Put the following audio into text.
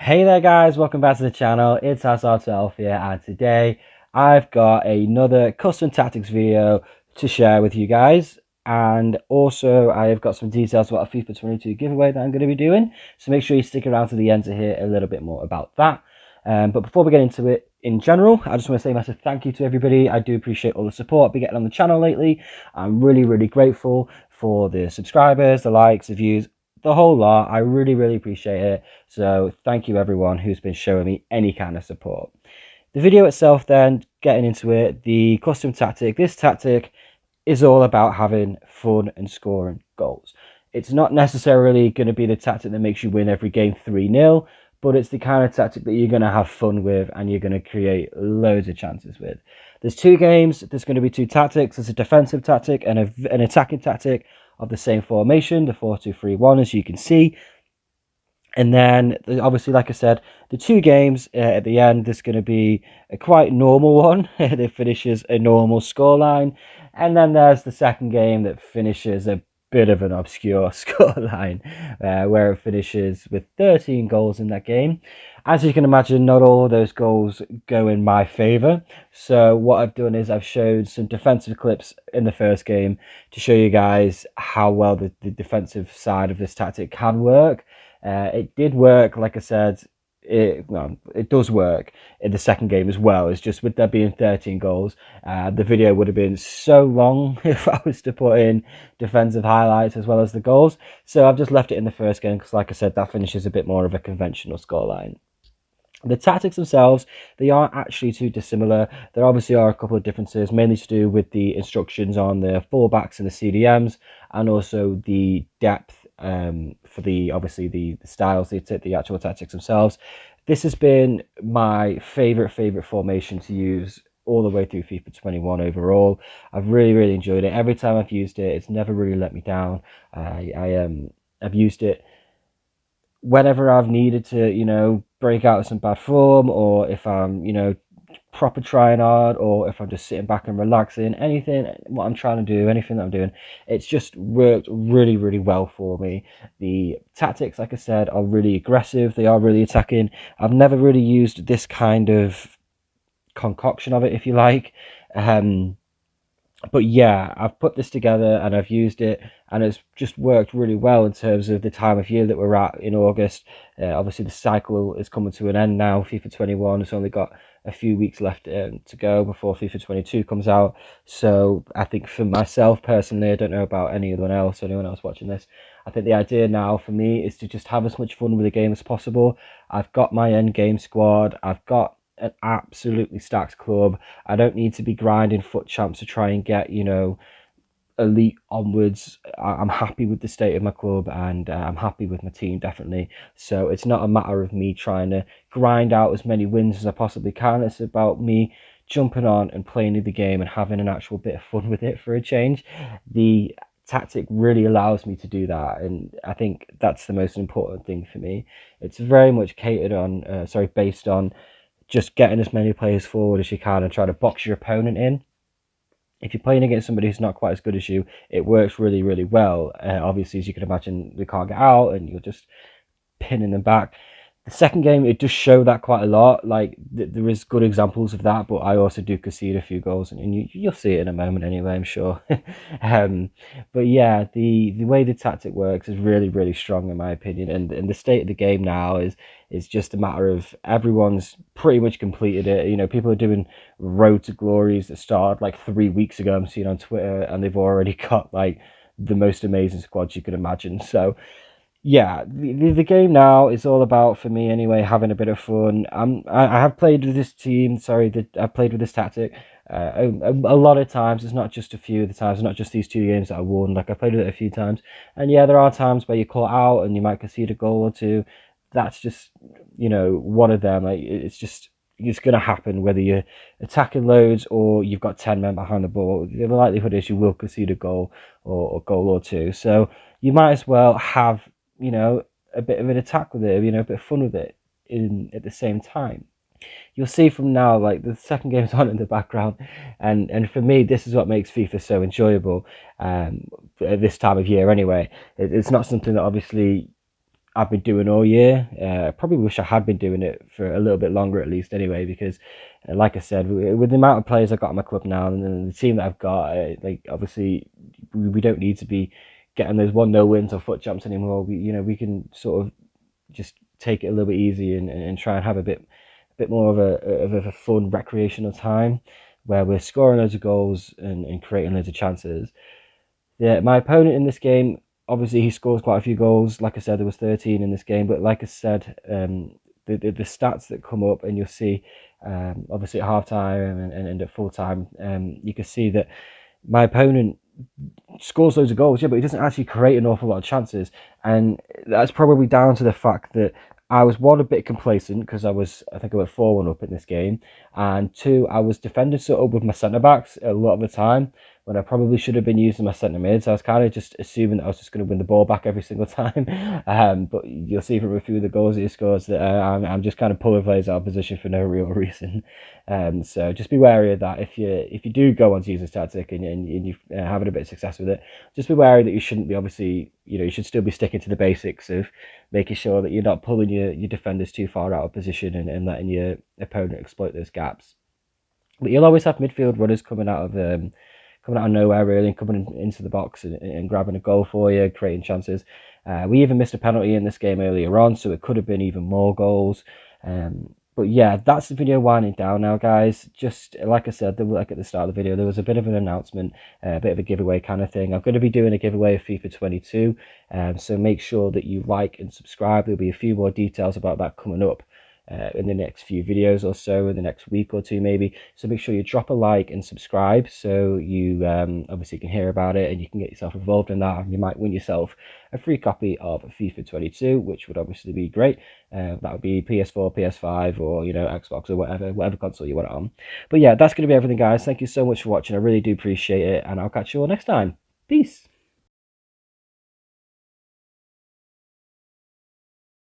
Hey there guys, welcome back to the channel. It's SR12 here, and today I've got another custom tactics video to share with you guys, and also I've got some details about a FIFA 22 giveaway that I'm going to be doing, so make sure you stick around to the end to hear a little bit more about that. But before we get into it in general, I just want to say a massive thank you to everybody. I do appreciate all the support I've been getting on the channel lately. I'm really grateful for the subscribers, the likes, the views, the whole lot. I really appreciate it. So thank you everyone who's been showing me any kind of support. The video itself then, getting into it, the custom tactic. This tactic is all about having fun and scoring goals. It's not necessarily going to be the tactic that makes you win every game 3-0, but it's the kind of tactic that you're going to have fun with and you're going to create loads of chances with. There's two games, there's going to be two tactics. There's a defensive tactic and an attacking tactic of the same formation, the 4-2-3-1, as you can see. And then, obviously, like I said, the two games at the end, there's going to be a quite normal one that finishes a normal scoreline. And then there's the second game that finishes a bit of an obscure scoreline, where it finishes with 13 goals in that game. As you can imagine, not all of those goals go in my favour. So what I've done is I've showed some defensive clips in the first game to show you guys how well the defensive side of this tactic can work. It did work, like I said, it does work in the second game as well. It's just with there being 13 goals, the video would have been so long if I was to put in defensive highlights as well as the goals. So I've just left it in the first game because, like I said, that finishes a bit more of a conventional scoreline. The tactics themselves, they aren't actually too dissimilar. There obviously are a couple of differences, mainly to do with the instructions on the fullbacks and the CDMs, and also the depth for obviously the styles, the actual tactics themselves. This has been my favorite formation to use all the way through FIFA 21 overall. I've really enjoyed it. Every time I've used it, it's never really let me down. I've used it whenever I've needed to, break out of some bad form, or if I'm, proper trying hard, or if I'm just sitting back and relaxing, what I'm trying to do, anything that I'm doing, it's just worked really well for me. The tactics, like I said, are really aggressive. They are really attacking. I've never really used this kind of concoction of it, if you like. But yeah, I've put this together and I've used it, and it's just worked really well in terms of the time of year that we're at in August. Obviously, the cycle is coming to an end now. FIFA 21 has only got a few weeks left to go before FIFA 22 comes out. So I think for myself personally, I don't know about anyone else watching this, I think the idea now for me is to just have as much fun with the game as possible. I've got my end game squad. I've got an absolutely stacked club. I don't need to be grinding foot champs to try and get, elite onwards. I'm happy with the state of my club, and I'm happy with my team, definitely. So it's not a matter of me trying to grind out as many wins as I possibly can. It's about me jumping on and playing the game and having an actual bit of fun with it for a change. The tactic really allows me to do that, and I think that's the most important thing for me. It's very much based on just getting as many players forward as you can and try to box your opponent in. If you're playing against somebody who's not quite as good as you, it works really well. Obviously, as you can imagine, they can't get out and you're just pinning them back. The second game, it does show that quite a lot. Like, there is good examples of that, but I also do concede a few goals, and you'll see it in a moment anyway, I'm sure. But yeah, the way the tactic works is really strong in my opinion, and the state of the game now is just a matter of everyone's pretty much completed it. People are doing road to glories that started like 3 weeks ago, I'm seeing on Twitter, and they've already got like the most amazing squads you could imagine. So yeah, the game now is all about, for me anyway, having a bit of fun. I have played with this team. I've played with this tactic a lot of times. It's not just a few of the times. It's not just these two games that I won. Like, I played with it a few times, and yeah, there are times where you caught out and you might concede a goal or two. That's just one of them. Like, it's going to happen whether you're attacking loads or you've got 10 men behind the ball. The likelihood is you will concede a goal or a goal or two. So you might as well have a bit of an attack with it, a bit of fun with it at the same time. You'll see from now, like, the second game's on in the background, and for me, this is what makes FIFA so enjoyable at this time of year anyway. It's not something that obviously I've been doing all year. I probably wish I had been doing it for a little bit longer at least anyway, because like I said, with the amount of players I've got in my club now and the team that I've got, like obviously we don't need to be getting those 1-0 wins or foot jumps anymore. We can sort of just take it a little bit easy and try and have a bit more of a fun recreational time where we're scoring loads of goals and creating loads of chances. Yeah, my opponent in this game, obviously he scores quite a few goals. Like I said, there was 13 in this game, but like I said, the stats that come up and you'll see, obviously at half time and at full time, you can see that my opponent scores loads of goals, yeah, but he doesn't actually create an awful lot of chances, and that's probably down to the fact that I was one a bit complacent because I think I went 4-1 up in this game, and two, I was defending sort of with my centre backs a lot of the time when I probably should have been using my centre mids. I was kind of just assuming that I was just going to win the ball back every single time, but you'll see from a few of the goals he scores that I'm just kind of pulling players out of position for no real reason. So just be wary of that if you do go on to use this tactic and you're having a bit of success with it. Just be wary that you shouldn't be obviously you should still be sticking to the basics of making sure that you're not pulling your defenders too far out of position and letting your opponent exploit those gaps. But you'll always have midfield runners coming out of nowhere really and coming into the box and grabbing a goal for you, creating chances. We even missed a penalty in this game earlier on, so it could have been even more goals. But yeah, that's the video winding down now, guys. Just like I said, like at the start of the video, there was a bit of an announcement, a bit of a giveaway kind of thing. I'm going to be doing a giveaway of FIFA 22, so make sure that you like and subscribe. There'll be a few more details about that coming up in the next few videos or so, in the next week or two maybe. So make sure you drop a like and subscribe so you obviously can hear about it and you can get yourself involved in that, and you might win yourself a free copy of FIFA 22, which would obviously be great. That would be PS4, PS5, or Xbox or whatever console you want it on. But yeah, that's going to be everything, guys. Thank you so much for watching. I really do appreciate it, and I'll catch you all next time. Peace.